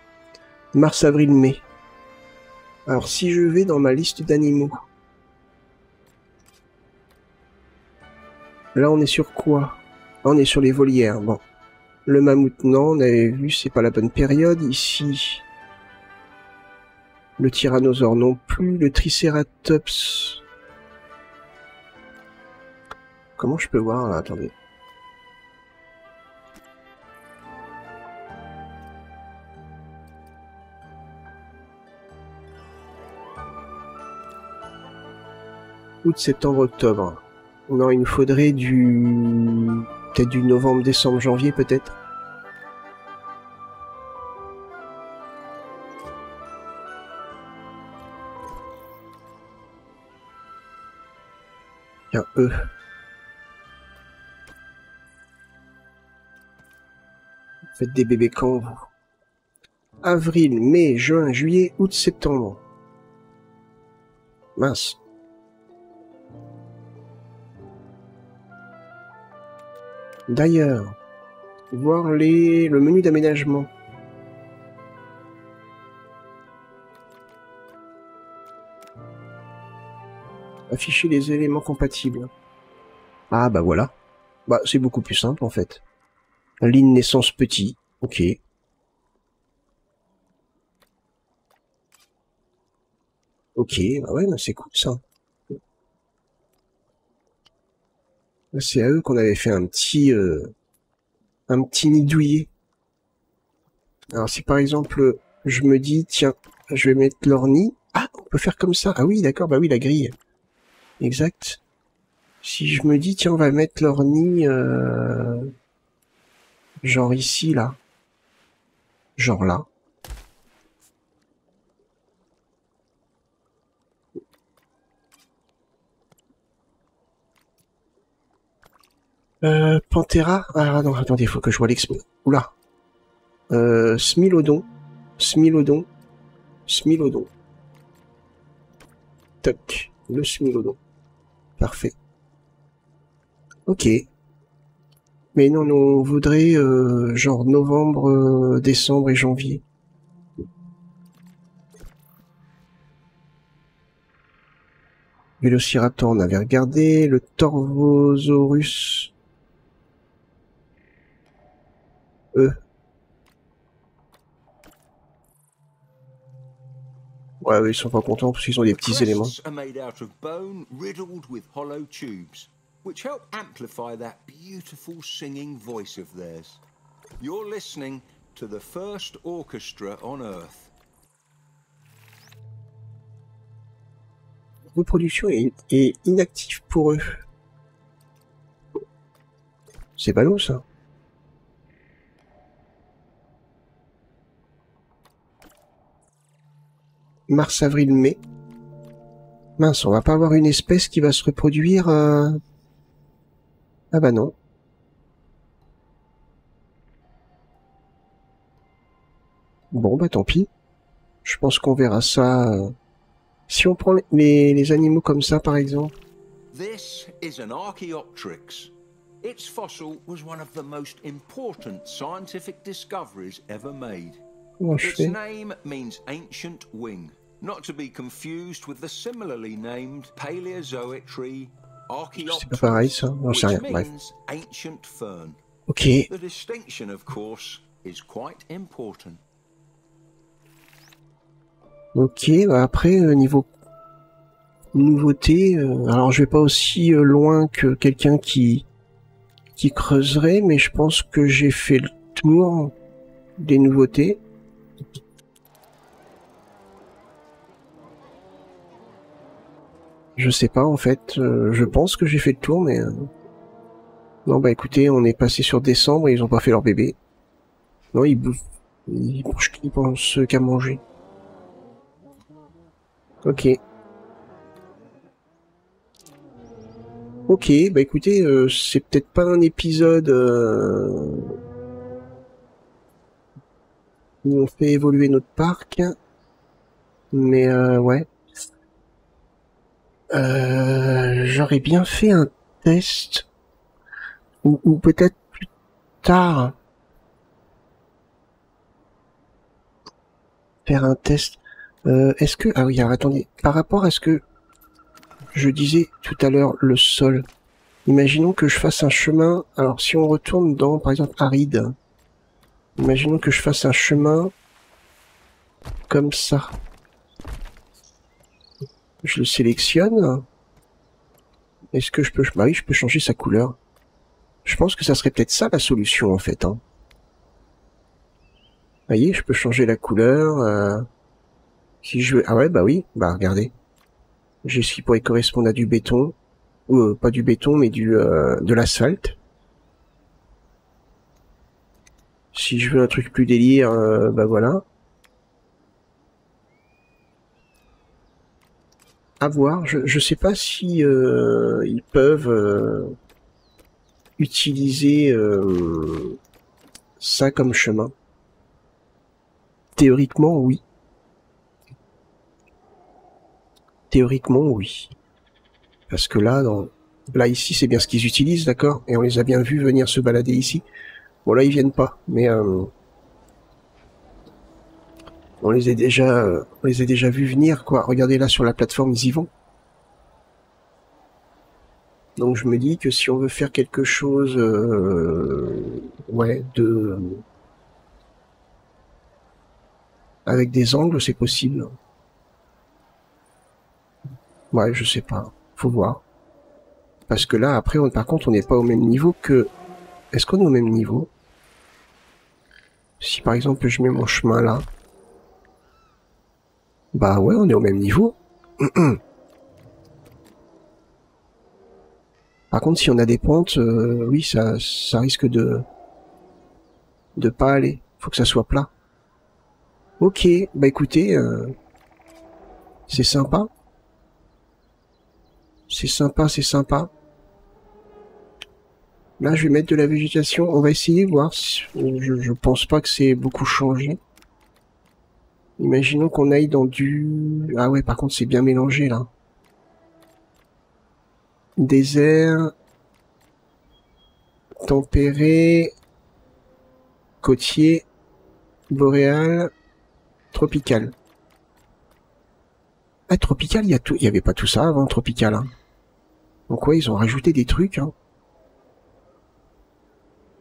Mars, avril, mai. Alors si je vais dans ma liste d'animaux... Là on est sur quoi? Là on est sur les volières, bon. Le mammouth, non, on avait vu, c'est pas la bonne période. Ici, le tyrannosaure non plus. Le tricératops... Comment je peux voir, là? Attendez. Août, septembre, octobre. Non, il nous faudrait du... Peut-être du novembre, décembre, janvier, peut-être. Tiens, Faites des bébés quand vous? Avril, mai, juin, juillet, août, septembre. Mince. D'ailleurs, voir le menu d'aménagement. Afficher les éléments compatibles. Ah bah voilà. Bah c'est beaucoup plus simple en fait. Ligne naissance petit. Ok. Ok, bah ouais, c'est cool ça. C'est à eux qu'on avait fait un petit nid douillet. Alors si par exemple, je me dis, tiens, je vais mettre leur nid. Ah, on peut faire comme ça. Ah oui, d'accord, bah oui, la grille. Exact. Si je me dis, tiens, on va mettre leur nid, genre ici, là. Genre là. Panthera. Ah non, attendez, il faut que je vois l'expo. Oula. Smilodon. Smilodon. Smilodon. Toc. Le Smilodon. Parfait. Ok. Mais non, on voudrait genre novembre, décembre et janvier. Vélociraptor, on avait regardé. Le Torvosaurus. Ouais, ils sont pas contents parce qu'ils ont des petits éléments. Are made out of bone riddled with hollow tubes, which help amplify that beautiful singing voice of theirs. You're listening to the first orchestra on Earth. Reproduction est inactive pour eux. C'est ballot ça. Mars, avril, mai. Mince, on va pas avoir une espèce qui va se reproduire. Ah bah non. Bon bah tant pis. Je pense qu'on verra ça. Si on prend les animaux comme ça, par exemple. This is an Archaeopteryx. Its fossil was one of the most important scientific discoveries ever made. Its name means ancient wing, not to be confused with the similarly named Paleozoic tree Archaeopteryx, which means ancient fern. Ok. The distinction, of course, is quite important. Ok, bah après, niveau nouveauté, alors je vais pas aussi loin que quelqu'un qui creuserait, mais je pense que j'ai fait le tour des nouveautés. Je sais pas en fait, je pense que j'ai fait le tour, mais non bah écoutez, on est passé sur décembre et ils ont pas fait leur bébé. Non, ils bouffent, ils pensent qu'à manger. Ok. Ok, bah écoutez, c'est peut-être pas un épisode où on fait évoluer notre parc, mais ouais. J'aurais bien fait un test, ou peut-être plus tard, faire un test. Est-ce que... Ah oui, alors attendez, par rapport à ce que je disais tout à l'heure, le sol, imaginons que je fasse un chemin, alors si on retourne dans, par exemple, aride, imaginons que je fasse un chemin comme ça. Je le sélectionne. Est-ce que je peux... Bah oui, je peux changer sa couleur. Je pense que ça serait peut-être ça la solution, en fait. Hein. Vous voyez, je peux changer la couleur. Si je veux... Ah ouais, bah oui. Bah regardez. J'ai ce qui pourrait correspondre à du béton. Ou pas du béton, mais de l'asphalte. Si je veux un truc plus délire, bah voilà. À voir. Je sais pas si ils peuvent utiliser ça comme chemin. Théoriquement, oui. Théoriquement, oui. Parce que là, là ici, c'est bien ce qu'ils utilisent, d'accord? Et on les a bien vus venir se balader ici. Bon, là, ils viennent pas, mais on les a déjà vus venir, quoi. Regardez là sur la plateforme, ils y vont. Donc je me dis que si on veut faire quelque chose, ouais, avec des angles, c'est possible. Ouais, je sais pas. Faut voir. Parce que là, après, par contre, on n'est pas au même niveau que... Est-ce qu'on est au même niveau? Si par exemple, je mets mon chemin là... Bah ouais, on est au même niveau. Par contre, si on a des pentes, oui, ça risque de pas aller. Faut que ça soit plat. Ok, bah écoutez, c'est sympa. C'est sympa, c'est sympa. Là, je vais mettre de la végétation. On va essayer, voir. Je pense pas que c'est beaucoup changé. Imaginons qu'on aille dans du... Ah ouais, par contre, c'est bien mélangé, là. Désert... Tempéré... Côtier... Boréal... Tropical. Ah, tropical, il y a tout... Il y avait pas tout ça avant, tropical, hein. Donc ouais, ils ont rajouté des trucs, hein.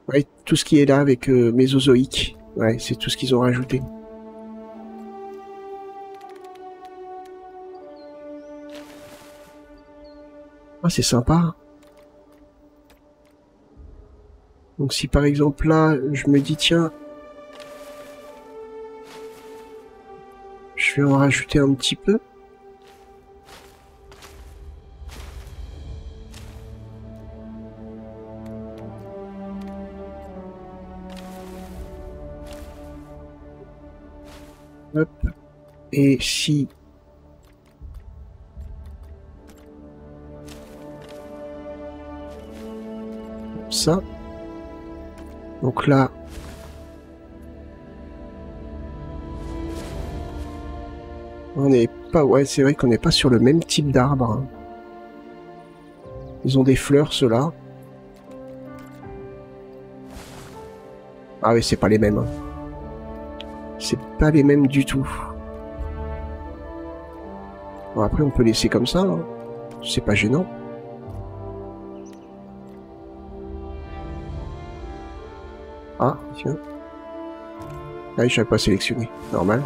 Ouais, tout ce qui est là avec mésozoïque. Ouais, c'est tout ce qu'ils ont rajouté. Ah, c'est sympa. Donc si par exemple là, je me dis tiens, je vais en rajouter un petit peu. Hop. Et si ça. Donc là... On n'est pas... Ouais, c'est vrai qu'on n'est pas sur le même type d'arbre. Hein. Ils ont des fleurs, ceux-là. Ah oui, c'est pas les mêmes. Hein. C'est pas les mêmes du tout. Bon, après, on peut laisser comme ça. Hein. C'est pas gênant. Ah, tiens. Ah oui, je n'avais pas sélectionné. Normal.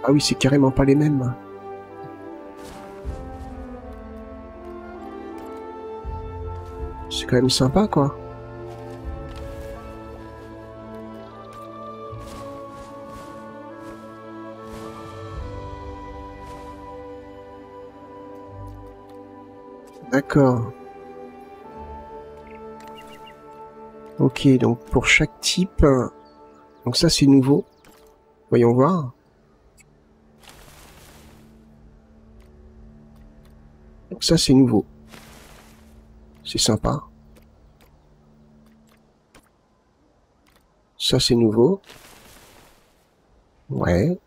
Ah oui, c'est carrément pas les mêmes. C'est quand même sympa, quoi. D'accord. Ok, donc pour chaque type... Donc ça, c'est nouveau. Voyons voir. Donc ça, c'est nouveau. C'est sympa. Ça, c'est nouveau. Ouais.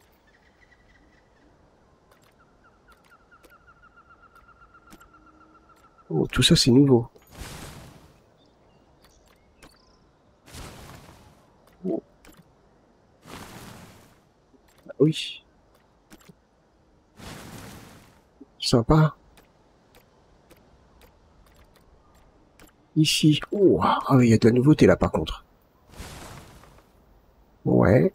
Oh, tout ça, c'est nouveau. Oh. Ah oui. Sympa. Ici. Oh, ah oui, il y a de la nouveauté là, par contre. Ouais.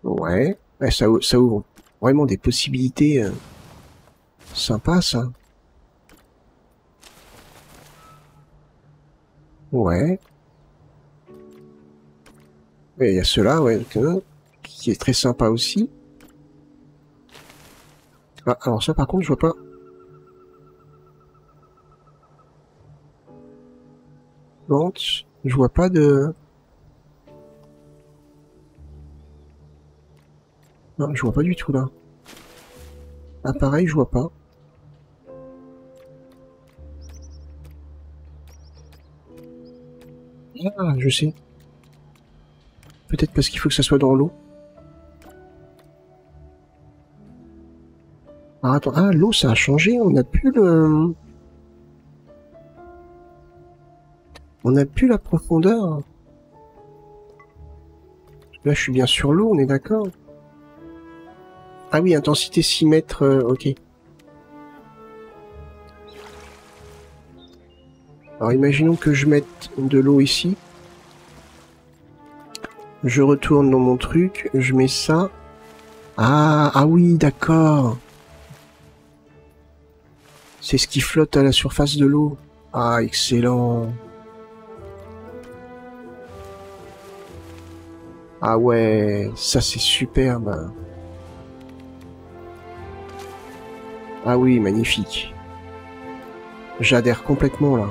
Ouais. Ouais, ça ouvre vraiment des possibilités sympas, ça. Ouais. Et il y a ceux-là, ouais, qui est très sympa aussi. Ah, alors ça, par contre, je vois pas. Vente, je vois pas de... Non, je vois pas du tout, là. Ah, pareil, je vois pas. Ah, je sais. Peut-être parce qu'il faut que ça soit dans l'eau. Ah, attends. Ah, l'eau, ça a changé. On n'a plus le... On n'a plus la profondeur. Là, je suis bien sur l'eau, on est d'accord? Ah oui, intensité 6 mètres, ok. Alors, imaginons que je mette de l'eau ici. Je retourne dans mon truc, je mets ça. Ah oui, d'accord. C'est ce qui flotte à la surface de l'eau. Ah, excellent. Ah ouais, ça c'est superbe. Ah oui, magnifique. J'adhère complètement là.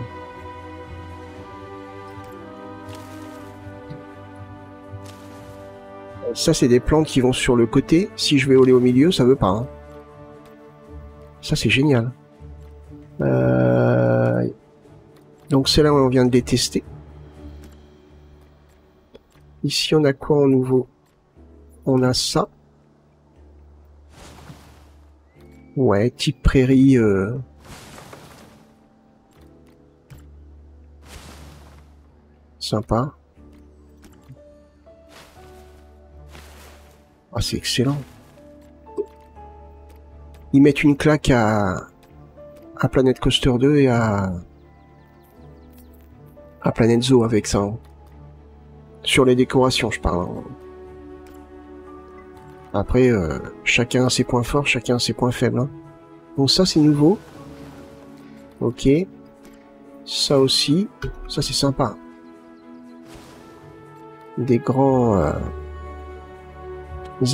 Ça c'est des plantes qui vont sur le côté. Si je vais aller au milieu, ça veut pas. Hein. Ça c'est génial. Donc c'est là où on vient de les tester. Ici on a quoi en nouveau? On a ça. Ouais, type prairie. Sympa. Ah, c'est excellent. Ils mettent une claque à Planet Coaster 2 et à Planet Zoo avec ça. Hein. Sur les décorations, je parle. Hein. Après, chacun a ses points forts, chacun a ses points faibles. Hein. Donc ça, c'est nouveau. Ok. Ça aussi. Ça, c'est sympa. Des grands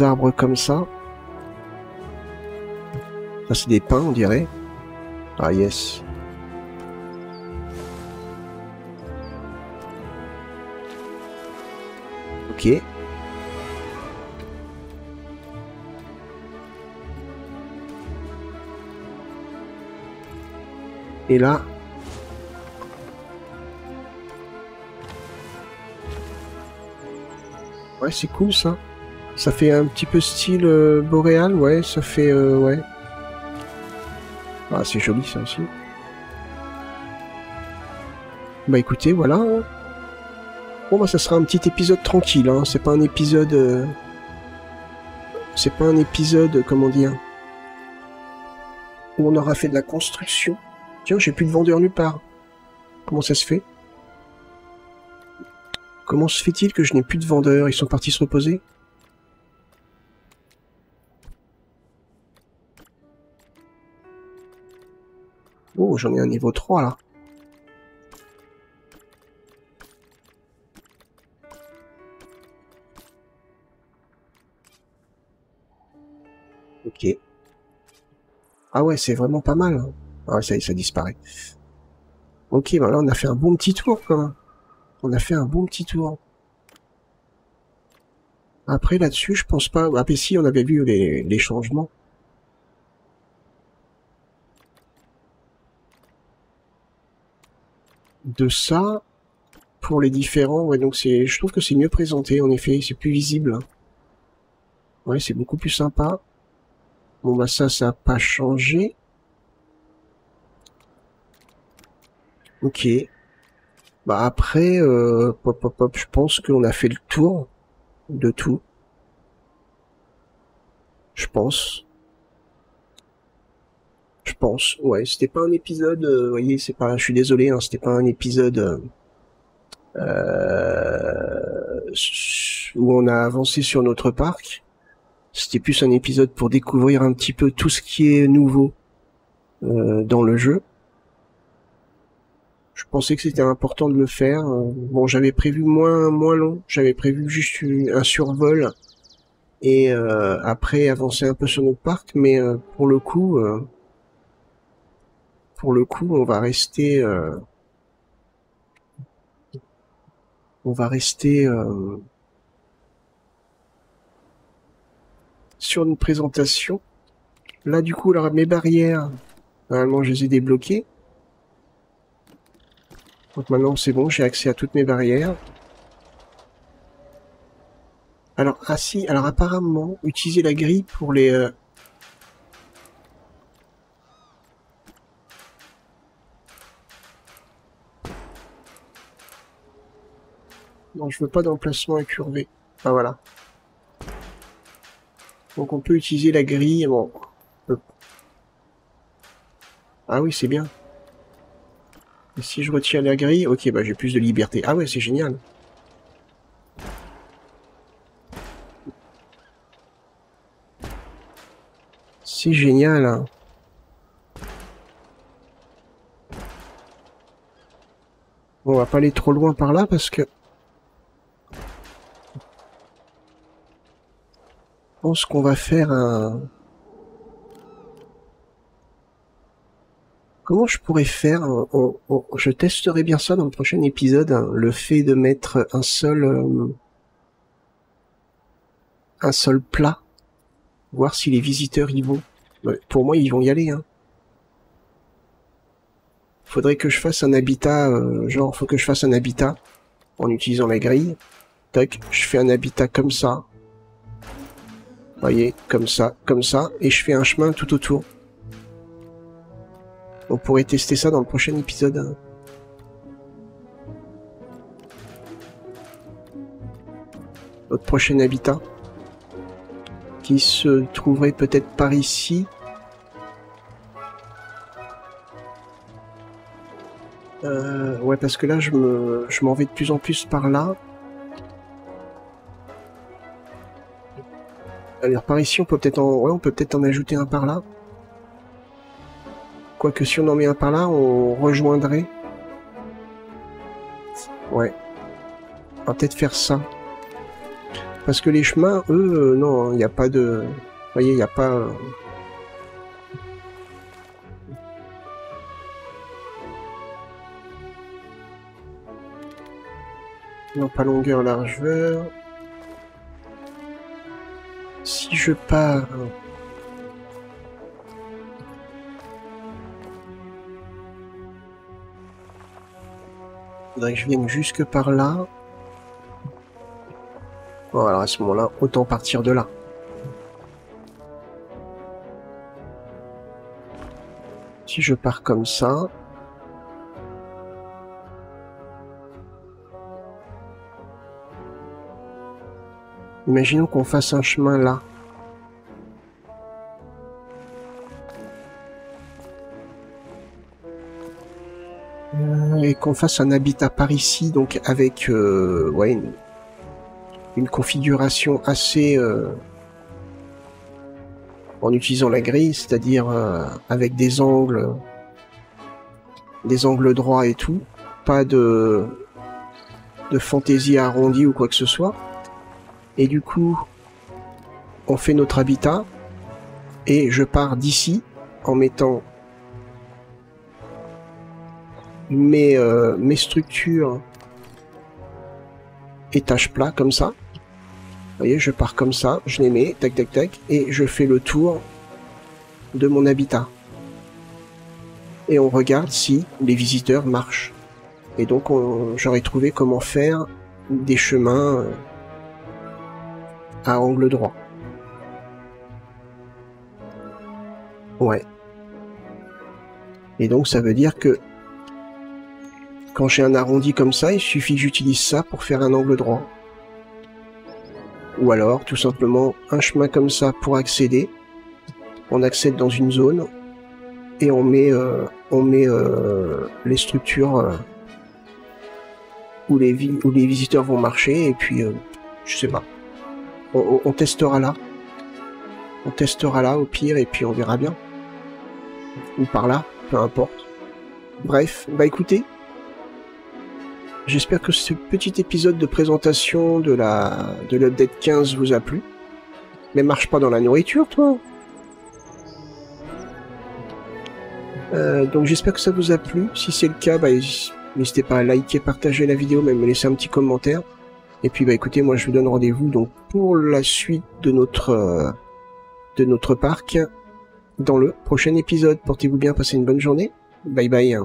arbres comme ça. Ça, c'est des pins, on dirait. Ah, yes. Ok. Et là... Ouais, c'est cool ça. Ça fait un petit peu style boréal, ouais, ça fait... ouais. Ah, c'est joli ça aussi. Bah écoutez, voilà. Hein. Bon bah ça sera un petit épisode tranquille, hein. C'est pas un épisode... C'est pas un épisode, comment dire, où on aura fait de la construction. Tiens, j'ai plus de vendeur nulle part. Comment ça se fait? Comment se fait-il que je n'ai plus de vendeurs? Ils sont partis se reposer? Oh, j'en ai un niveau 3 là. Ok. Ah ouais, c'est vraiment pas mal. Hein. Ah ouais, ça y est, ça disparaît. Ok, bah là on a fait un bon petit tour quand même. On a fait un bon petit tour. Après là-dessus, je pense pas... Ah mais si, on avait vu les changements. De ça, pour les différents, ouais, donc c'est... Je trouve que c'est mieux présenté, en effet, c'est plus visible. Ouais, c'est beaucoup plus sympa. Bon bah ça n'a pas changé. Ok. Bah après, pop, pop, pop, je pense qu'on a fait le tour de tout. Je pense. Je pense. Ouais, c'était pas un épisode, vous voyez, c'est pas... Je suis désolé, hein, c'était pas un épisode où on a avancé sur notre parc. C'était plus un épisode pour découvrir un petit peu tout ce qui est nouveau dans le jeu. Je pensais que c'était important de le faire. Bon, j'avais prévu moins long. J'avais prévu juste un survol et après avancer un peu sur notre parc. Mais pour le coup, on va rester, sur une présentation. Là, du coup, alors, mes barrières, normalement, je les ai débloquées. Donc maintenant, c'est bon, j'ai accès à toutes mes barrières. Alors, ah si, alors apparemment, utiliser la grille pour les... Non, je veux pas d'emplacement incurvé. Ah, voilà. Donc on peut utiliser la grille, bon... Ah oui, c'est bien. Et si je retire la grille, ok, bah j'ai plus de liberté. Ah ouais, c'est génial. C'est génial. Hein. Bon, on va pas aller trop loin par là parce que... Je pense qu'on va faire un... Comment je pourrais faire je testerai bien ça dans le prochain épisode, hein, le fait de mettre un sol plat, voir si les visiteurs y vont. Ouais, pour moi, ils vont y aller. Hein. Faudrait que je fasse un habitat, faut que je fasse un habitat en utilisant la grille. Tac, je fais un habitat comme ça. Vous voyez, comme ça, et je fais un chemin tout autour. On pourrait tester ça dans le prochain épisode. Hein. Notre prochain habitat. Qui se trouverait peut-être par ici. Ouais, parce que là, je m'en vais de plus en plus par là. Alors, par ici, on peut peut-être en ajouter un par là. Quoique, si on en met un par là, on rejoindrait. Ouais. On va peut-être faire ça. Parce que les chemins, eux, non, il n'y a pas de... Vous voyez, il n'y a pas... Non, pas longueur, largeur. Si je pars... Vous faudrait que je vienne jusque par là. Bon, alors à ce moment-là, autant partir de là. Si je pars comme ça... Imaginons qu'on fasse un chemin là. Et qu'on fasse un habitat par ici, donc avec ouais, une configuration assez... en utilisant la grille, c'est-à-dire avec des angles droits et tout. Pas de fantaisie arrondie ou quoi que ce soit. Et du coup, on fait notre habitat. Et je pars d'ici en mettant mes structures étage plat comme ça. Vous voyez, je pars comme ça, je les mets, tac tac tac, et je fais le tour de mon habitat. Et on regarde si les visiteurs marchent. Et donc j'aurais trouvé comment faire des chemins à angle droit. Ouais. Et donc ça veut dire que quand j'ai un arrondi comme ça, il suffit que j'utilise ça pour faire un angle droit. Ou alors, tout simplement, un chemin comme ça pour accéder. On accède dans une zone et on met les structures où les visiteurs vont marcher, et puis, je sais pas. On testera là. On testera là au pire, et puis on verra bien. Ou par là, peu importe. Bref, bah écoutez, j'espère que ce petit épisode de présentation de l'update 15 vous a plu. Mais marche pas dans la nourriture, toi. Donc j'espère que ça vous a plu. Si c'est le cas, bah, n'hésitez pas à liker, partager la vidéo, même me laisser un petit commentaire. Et puis bah écoutez, moi je vous donne rendez-vous donc pour la suite de notre parc dans le prochain épisode. Portez-vous bien, passez une bonne journée. Bye bye.